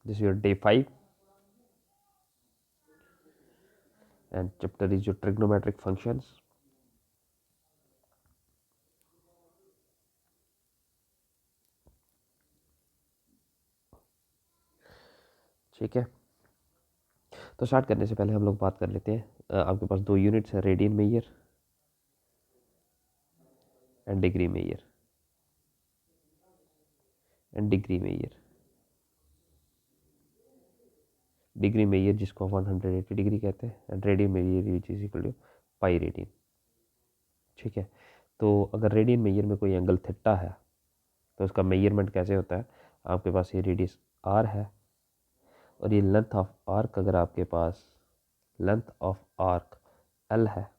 This is your day 5 and chapter is your trigonometric functions. ठीक है, तो start करने से पहले हम लोग बात कर लेते हैं। आपके पास दो यूनिट्स है, radian measure and degree measure and degree measure. Degree measure जिसको 180 डिग्री कहते हैं and radian measure which is equal to pi radian. ठीक है, तो अगर रेडियन मेजर में कोई एंगल थीटा है तो उसका मेजरमेंट कैसे होता है। आपके पास ये रेडियस आर है और ये लेंथ ऑफ आर्क, अगर आपके पास लेंथ ऑफ आर्क एल है,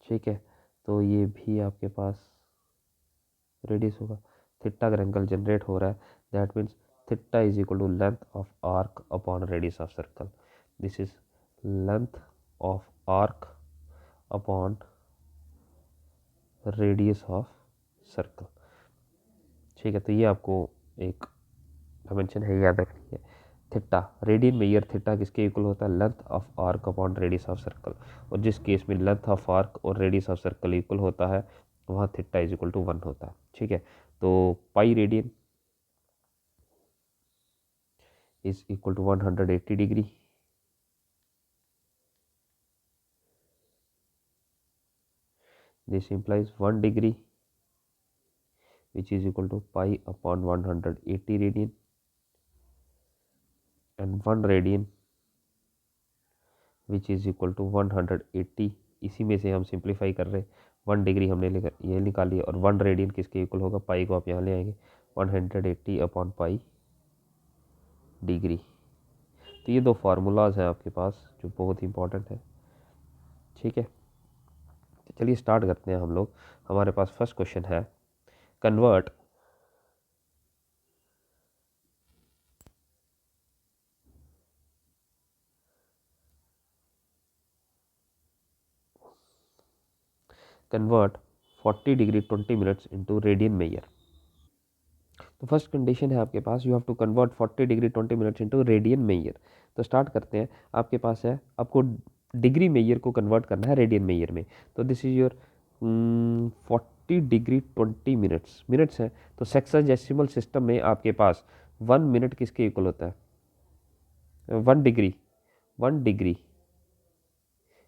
ठीक है, तो ये भी आपके पास रेडियस होगा। थीटा अगर एंगल जनरेट हो रहा है that means theta is equal to length of arc upon radius of circle. This is length of arc upon radius of circle. ठीक है, तो ये आपको एक डायमेंशन है, याद रखनी है। थीटा रेडियन मेजर थीटा किसके इक्वल होता है, length of arc upon radius of circle. और जिस केस में लेंथ ऑफ आर्क और रेडियस ऑफ सर्कल इक्वल होता है वहाँ थीटा इज इक्वल टू 1 होता है। ठीक है, तो pi radian is equal to 180 degree. This implies 1 degree which is equal to pi upon 180 radian and 1 radian which is equal to 180। इसी में से हम सिंप्लीफाई कर रहे हैं, 1 डिग्री हमने ये निकाली और 1 रेडियन किसके इक्वल होगा, पाई को आप यहाँ ले आएंगे 180 अपॉन पाई डिग्री। तो ये दो फार्मूलाज हैं आपके पास जो बहुत इंपॉर्टेंट है। ठीक है, तो चलिए स्टार्ट करते हैं हम लोग। हमारे पास फर्स्ट क्वेश्चन है, convert convert 40 degree 20 minutes into radian measure. तो फर्स्ट कंडीशन है आपके पास, you have to convert 40 degree 20 minutes into radian measure. तो स्टार्ट करते हैं। आपके पास है, आपको डिग्री मेजर को कन्वर्ट करना है रेडियन मेजर में। तो this is your 40 degree 20 minutes, minutes है तो सेक्साडेसिमल सिस्टम में आपके पास 1 मिनट किसके इक्वल होता है, 1 degree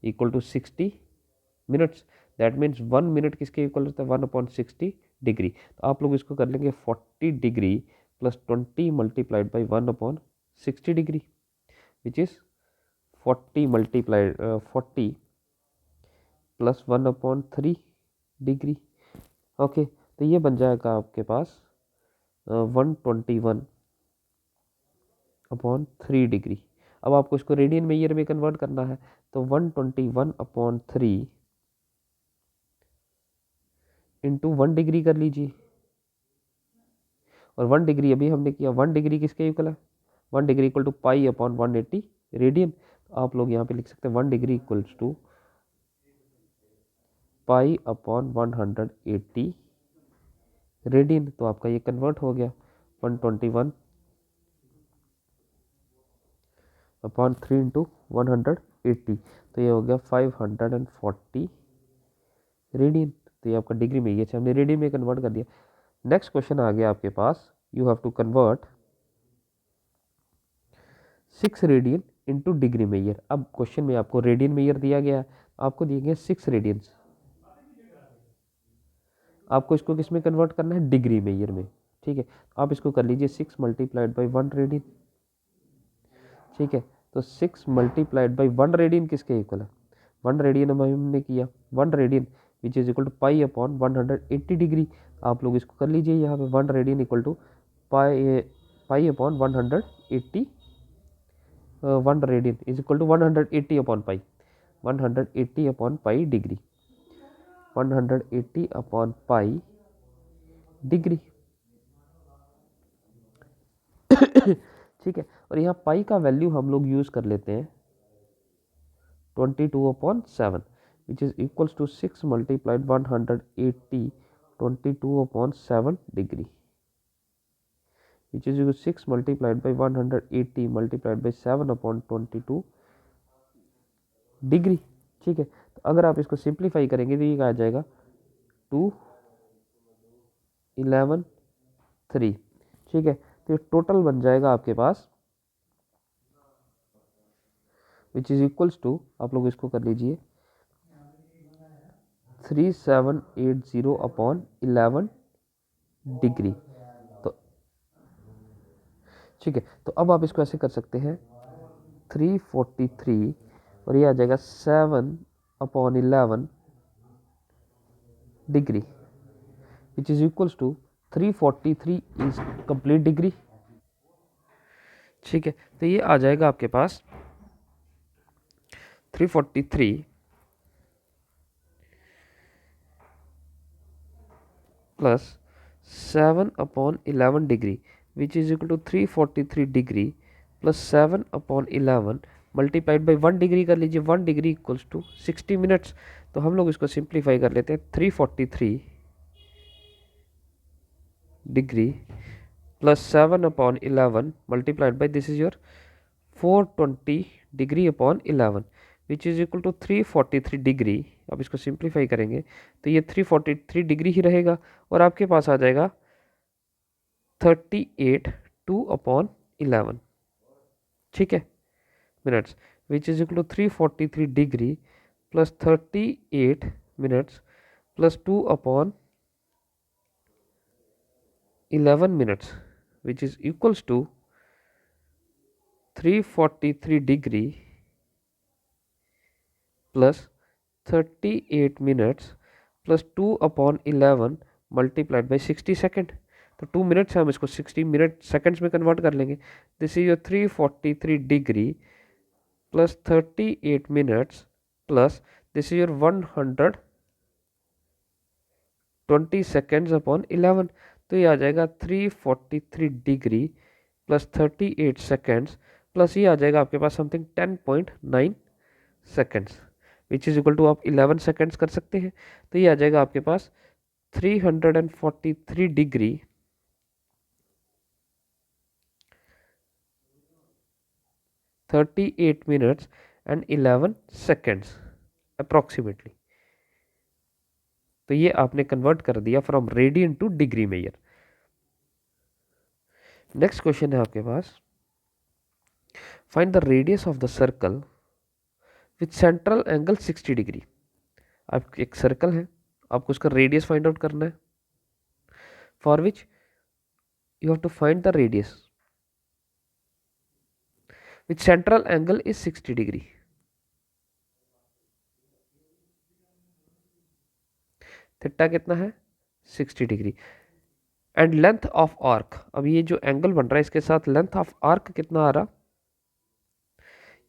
equal to 60 minutes. That means 1 minute किसके इक्वल होता है, 1/60 डिग्री। तो आप लोग इसको कर लेंगे 40 degree plus 20 multiplied by 1/60 degree which is 40 plus 1/3 degree. Okay, तो ये बन जाएगा आपके पास 121/3 डिग्री। अब आपको इसको रेडियन में ईयर में कन्वर्ट करना है, तो 121/3 इंटू 1 डिग्री कर लीजिए। और 1 डिग्री अभी हमने किया, 1 डिग्री किसके इक्वल है, 1 degree equal to pi upon 180 radian. आप लोग यहाँ पे लिख सकते हैं 1 degree equals to pi upon 180 radian. तो आपका ये कन्वर्ट हो गया 121/3 इंटू 180, तो ये हो गया 540 रेडियन। तो ये आपका डिग्री में, ये हमने रेडियन में कन्वर्ट कर दिया। नेक्स्ट क्वेश्चन आ गया आपके पास, you have to convert 6 radian into degree measure. अब क्वेश्चन में आपको रेडियन मेजर दिया गया, आपको दिए गए 6 रेडियंस, आपको इसको किस में कन्वर्ट करना है, डिग्री मेजर में। ठीक है, आप इसको कर लीजिए 6 मल्टीप्लाइड बाई 1 रेडियन। ठीक है, तो 6 मल्टीप्लाइड बाई 1 रेडियन किसके इक्वल है, 1 रेडियन हमने किया 1 radian which is equal to pi upon 180 degree. आप लोग इसको कर लीजिए यहाँ पे 1 radian equal to pi pi upon 180, 1 radian is equal to 180 upon pi, 180 upon pi degree, 180 upon pi degree. ठीक है, और यहाँ पाई का वैल्यू हम लोग यूज कर लेते हैं 22/7 which is equals to 6 multiplied 180 22/7 degree which is 6 multiplied by 180 multiplied by 7/22 degree. ठीक है, तो अगर आप इसको सिंप्लीफाई करेंगे तो ये क्या आ जाएगा 2 11 3। ठीक है, तो टोटल बन जाएगा आपके पास विच इज इक्वल्स टू, आप लोग इसको कर लीजिए 3780/11 डिग्री। तो ठीक है, तो अब आप इसको ऐसे कर सकते हैं 343 और ये आ जाएगा 7/11 degree which is equals to 343 is complete degree. ठीक है, तो ये आ जाएगा आपके पास 343 plus 7/11 degree which is equal to 343 degree plus 7/11 multiplied by 1 degree कर लीजिए। 1 डिग्री इक्वल्स टू 60 मिनट्स। तो हम लोग इसको सिंप्लीफाई कर लेते हैं 343 degree plus 7/11 multiplied by this is your 420 डिग्री/11 which is equal to 343 degree. अब इसको सिंप्लीफाई करेंगे तो ये 343 डिग्री ही रहेगा और आपके पास आ जाएगा 38/2/11। ठीक है, minutes which is equal to 343 degree plus 38 minutes plus 2/11 minutes which is equals to 343 degree plus 38 minutes plus 2/11 multiplied by 60 second. तो 2 मिनट्स है, हम इसको 60 मिनट सेकेंड्स में कन्वर्ट कर लेंगे। This is your 343 degree plus 38 minutes plus this is your 120 सेकेंड्स/11। तो ये आ जाएगा 343 डिग्री प्लस 38 सेकेंड्स प्लस ये आ जाएगा आपके पास something 10.9 seconds which is equal to आप 11 सेकेंड्स कर सकते हैं। तो ये आ जाएगा आपके पास 343 degree 38 minutes and 11 seconds approximately. तो ये आपने कन्वर्ट कर दिया from radian to degree measure. Next question है आपके पास find the radius of the circle with central angle 60 degree. आप एक सर्कल है, आपको उसका रेडियस फाइंड आउट करना है for which you have to find the radius with central angle is 60 degree. Theta कितना है 60 degree and length of arc. अब ये जो एंगल बन रहा है इसके साथ लेंथ ऑफ आर्क कितना आ रहा,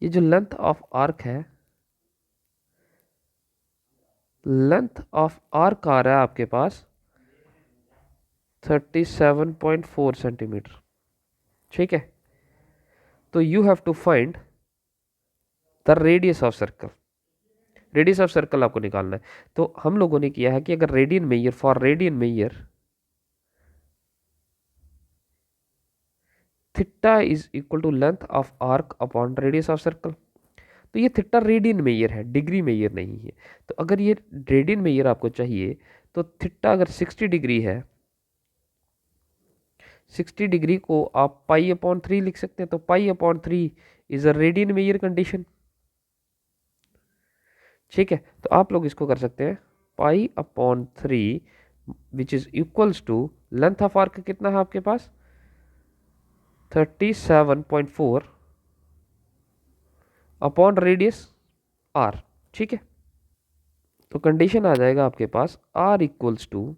ये जो लेंथ ऑफ आर्क है, लेंथ ऑफ आर्क आ रहा है आपके पास 37.4 सेंटीमीटर। ठीक है, तो you have to find the radius of circle. Radius of circle आपको निकालना है। तो हम लोगों ने किया है कि अगर radian measure for radian measure theta is equal to length of arc upon radius of circle. तो ये थीटा रेडियन मेजर है, डिग्री मेजर नहीं है। तो अगर ये रेडियन मेजर आपको चाहिए तो थीटा अगर 60 डिग्री है, 60 डिग्री को आप π/3 लिख सकते हैं। तो π/3 is a radian measure condition. ठीक है, तो आप लोग इसको कर सकते हैं π/3 which is equals to length of arc कितना है आपके पास 37.4 अपॉन रेडियस r। ठीक है, तो कंडीशन आ जाएगा आपके पास r equals to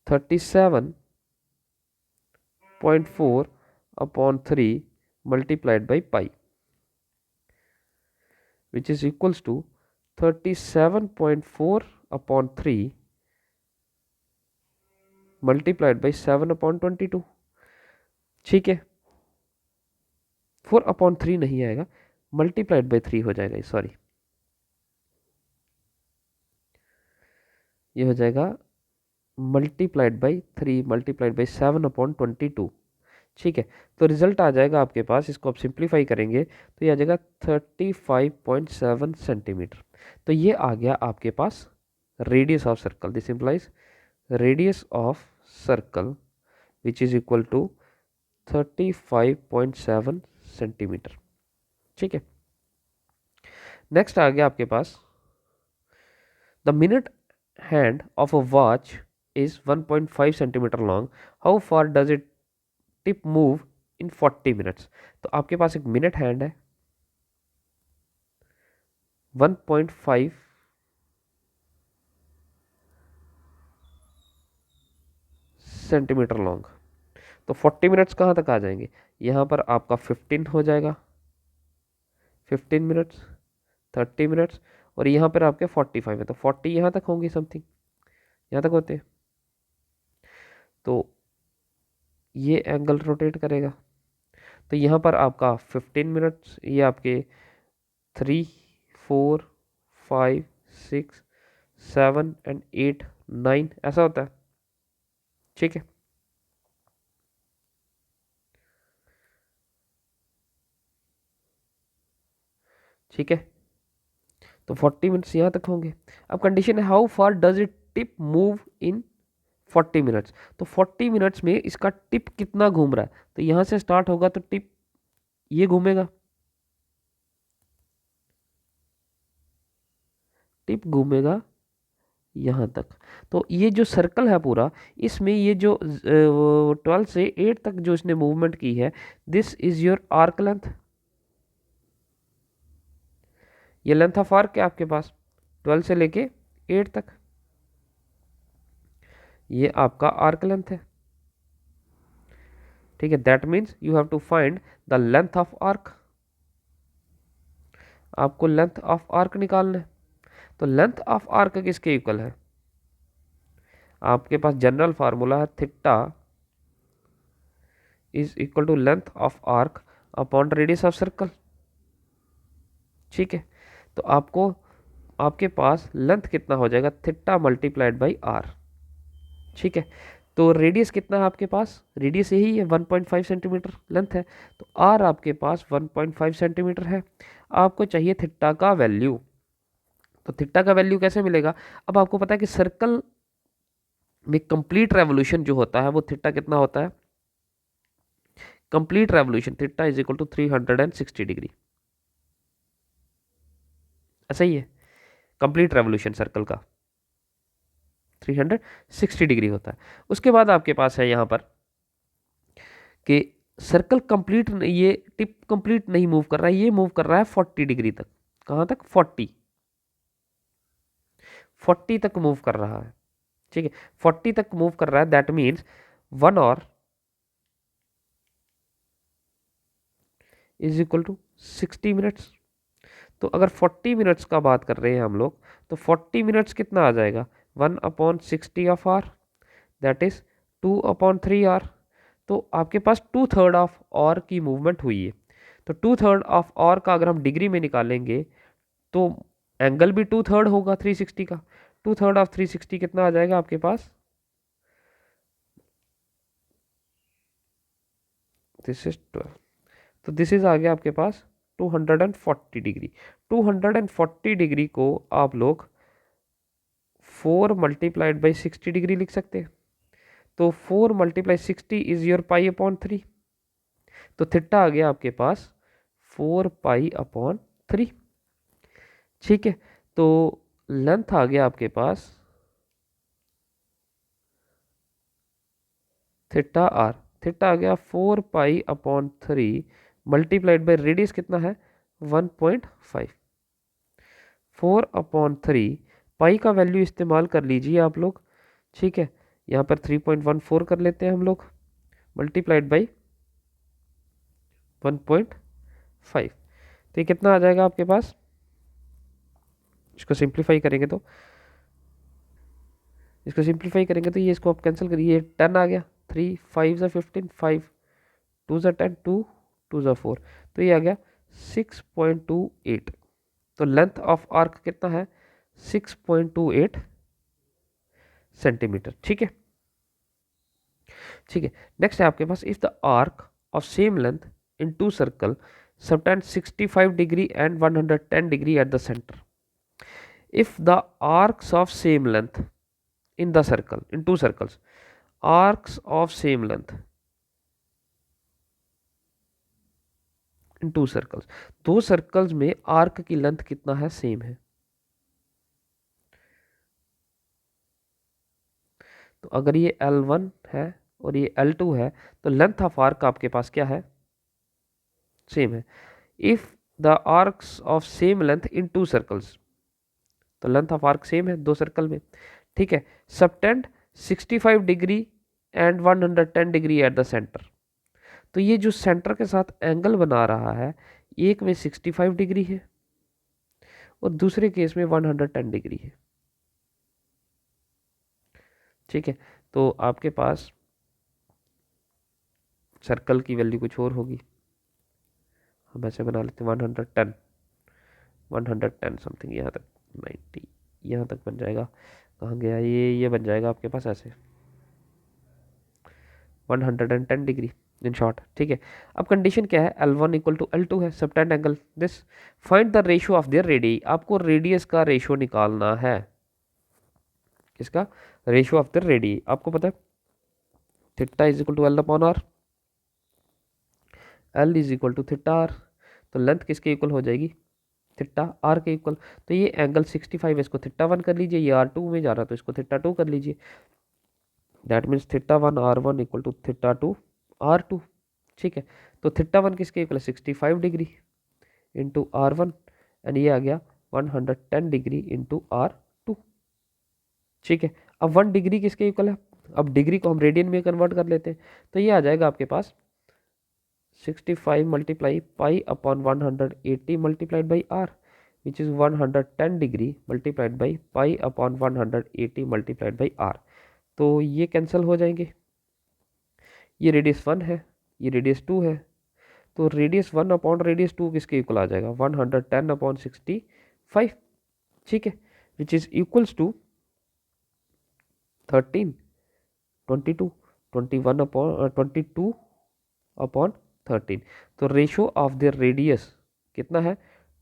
37.4 upon 3 multiplied by pi which is equals to 37.4 upon 3 multiplied by 7/22। ठीक है, 4/3 नहीं आएगा, मल्टीप्लाइड बाई 3 हो जाएगा, सॉरी ये हो जाएगा मल्टीप्लाइड बाई 3 मल्टीप्लाइड बाई 7/22। ठीक है, तो रिजल्ट आ जाएगा आपके पास, इसको आप सिंप्लीफाई करेंगे तो ये आ जाएगा 35.7 सेंटीमीटर। तो ये आ गया आपके पास radius of circle. This implies radius of circle which is equal to 35.7 centimeter. ठीक है, नेक्स्ट आ गया आपके पास the minute hand of a watch is 1.5 centimeter long, how far does it tip move in 40 minutes. तो आपके पास एक minute hand है 1.5 सेंटीमीटर लॉन्ग, तो 40 मिनट्स कहाँ तक आ जाएंगे, यहाँ पर आपका 15 हो जाएगा, 15 मिनट्स, 30 मिनट्स, और यहाँ पर आपके 45 है, तो 40 यहाँ तक होंगे, समथिंग यहाँ तक होते हैं। तो ये एंगल रोटेट करेगा, तो यहाँ पर आपका 15 मिनट्स, ये आपके 3 4 5 6 7 एंड 8 9 ऐसा होता है। ठीक है, ठीक है, तो 40 मिनट्स यहाँ तक होंगे। अब कंडीशन है how far does it tip move in 40 minutes, तो 40 मिनट्स में इसका टिप कितना घूम रहा है, तो यहाँ से स्टार्ट होगा तो टिप ये घूमेगा, टिप घूमेगा यहाँ तक। तो ये जो सर्कल है पूरा, इसमें ये जो 12 से 8 तक जो इसने मूवमेंट की है, this is your arc length. ये लेंथ ऑफ आर्क है आपके पास 12 से लेके 8 तक, ये आपका आर्क लेंथ है। ठीक है, that means you have to find the length of arc, आपको लेंथ ऑफ आर्क निकालना है। तो लेंथ ऑफ आर्क किसके इक्वल है, आपके पास जनरल फार्मूला है theta is equal to length of arc upon radius of circle. ठीक है, तो आपको आपके पास लेंथ कितना हो जाएगा, थीटा मल्टीप्लाइड बाई आर। ठीक है, तो रेडियस कितना है आपके पास, रेडियस यही है 1.5 सेंटीमीटर लेंथ है, तो आर आपके पास 1.5 सेंटीमीटर है। आपको चाहिए थीटा का वैल्यू, तो थीटा का वैल्यू कैसे मिलेगा, अब आपको पता है कि सर्कल में कंप्लीट रेवोल्यूशन जो होता है वो थीटा कितना होता है, complete revolution theta is equal to 360 degree. ऐसा ही है, कंप्लीट रेवोल्यूशन सर्कल का 360 डिग्री होता है। उसके बाद आपके पास है यहाँ पर कि सर्कल कंप्लीट, ये टिप कंप्लीट नहीं मूव कर रहा है, ये मूव कर रहा है 40 डिग्री तक। कहाँ तक, 40 तक मूव कर रहा है। ठीक है, 40 तक मूव कर रहा है, that means 1 hour is equal to 60 minutes. तो अगर 40 मिनट्स का बात कर रहे हैं हम लोग, तो 40 मिनट्स कितना आ जाएगा, 1/60 of R, that is 2/3 R. तो आपके पास 2/3 ऑफ आर की मूवमेंट हुई है, तो 2/3 ऑफ आर का अगर हम डिग्री में निकालेंगे तो एंगल भी 2/3 होगा 360 का, 2/3 ऑफ 360 कितना आ जाएगा आपके पास, दिस इज 12, तो दिस इज आ गया आपके पास 240 डिग्री। 240 डिग्री को आप लोग 4 मल्टीप्लाइड बाई 60 डिग्री लिख सकते हैं, तो 4 मल्टीप्लाई 60 इज योर π/3, तो थीटा आ गया आपके पास 4π/3। ठीक है, तो लेंथ आ गया आपके पास थीटा आर, थीटा आ गया 4π/3 मल्टीप्लाइड बाई रेडियस कितना है 1.5, 4/3 पाई का वैल्यू इस्तेमाल कर लीजिए आप लोग। ठीक है, यहाँ पर 3.14 कर लेते हैं हम लोग, मल्टीप्लाइड बाई 1.5, तो ये कितना आ जाएगा आपके पास, इसको सिंप्लीफाई करेंगे तो ये इसको आप कैंसिल करिए, 10 आ गया, 3 5 ज़ा 15, 5 2 ज़ा 10, 2 2 ज़ा 4, तो ये आ गया 6.28। तो लेंथ ऑफ आर्क कितना है 6.28 सेंटीमीटर। ठीक है, ठीक है। नेक्स्ट है आपके पास, if the arc of same length in two circle subtend 65 degree and 110 degree at the centre, if the arcs of same length in the circle, in two circles, arcs of same length in two circles, दो circles में arc की length कितना है, same है। तो अगर ये L1 है और ये L2 है तो लेंथ ऑफ आर्क आपके पास क्या है, सेम है। If the arcs of same length in to circles, तो लेंथ ऑफ आर्क सेम है दो सर्कल में। ठीक है, subtend 65 degree and 110 degree at the centre, तो ये जो सेंटर के साथ एंगल बना रहा है, एक में 65 डिग्री है और दूसरे केस में 110 डिग्री है। ठीक है, तो आपके पास सर्कल की वैल्यू कुछ और होगी, हम ऐसे बना लेते हैं 110 समथिंग, यहाँ तक 90, यहाँ तक बन जाएगा। कहाँ गया ये बन जाएगा आपके पास ऐसे 110 डिग्री इन शॉर्ट। ठीक है, अब कंडीशन क्या है, L1 इक्वल टू L2 है, subtend angle this, find the ratio of their radius, आपको रेडियस का रेशियो निकालना है। किसका, रेशियो ऑफ द रेडियस, आपको पता है theta is equal to L upon R, L is equal to theta R, तो लेंथ किसके इक्वल हो जाएगी, थीटा आर के इक्वल। तो ये एंगल 65 है, इसको थीटा 1 कर लीजिए, ये R2 में जा रहा है तो इसको थीटा 2 कर लीजिए, that means theta 1 R1 equal to theta 2 R2। ठीक है, तो थीटा 1 किसके इक्वल है, 65 डिग्री इंटू R1, एंड ये आ गया 110 डिग्री इंटू R2। ठीक है, अब 1 डिग्री किसके इक्वल है, अब डिग्री को हम रेडियन में कन्वर्ट कर लेते हैं, तो ये आ जाएगा आपके पास 65 multiply pi upon 180 multiplied by R, which is 110 degree multiplied by pi upon 180 multiplied by R. तो ये कैंसिल हो जाएंगे, ये रेडियस 1 है, ये रेडियस 2 है, तो रेडियस 1 अपॉन रेडियस 2 किसके इक्वल आ जाएगा, 110 अपॉन 65। ठीक है, which is equals to 13, 22, 21 upon 22 upon 13। तो रेशियो ऑफ द रेडियस कितना है,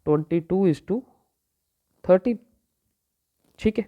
22:13। ठीक है।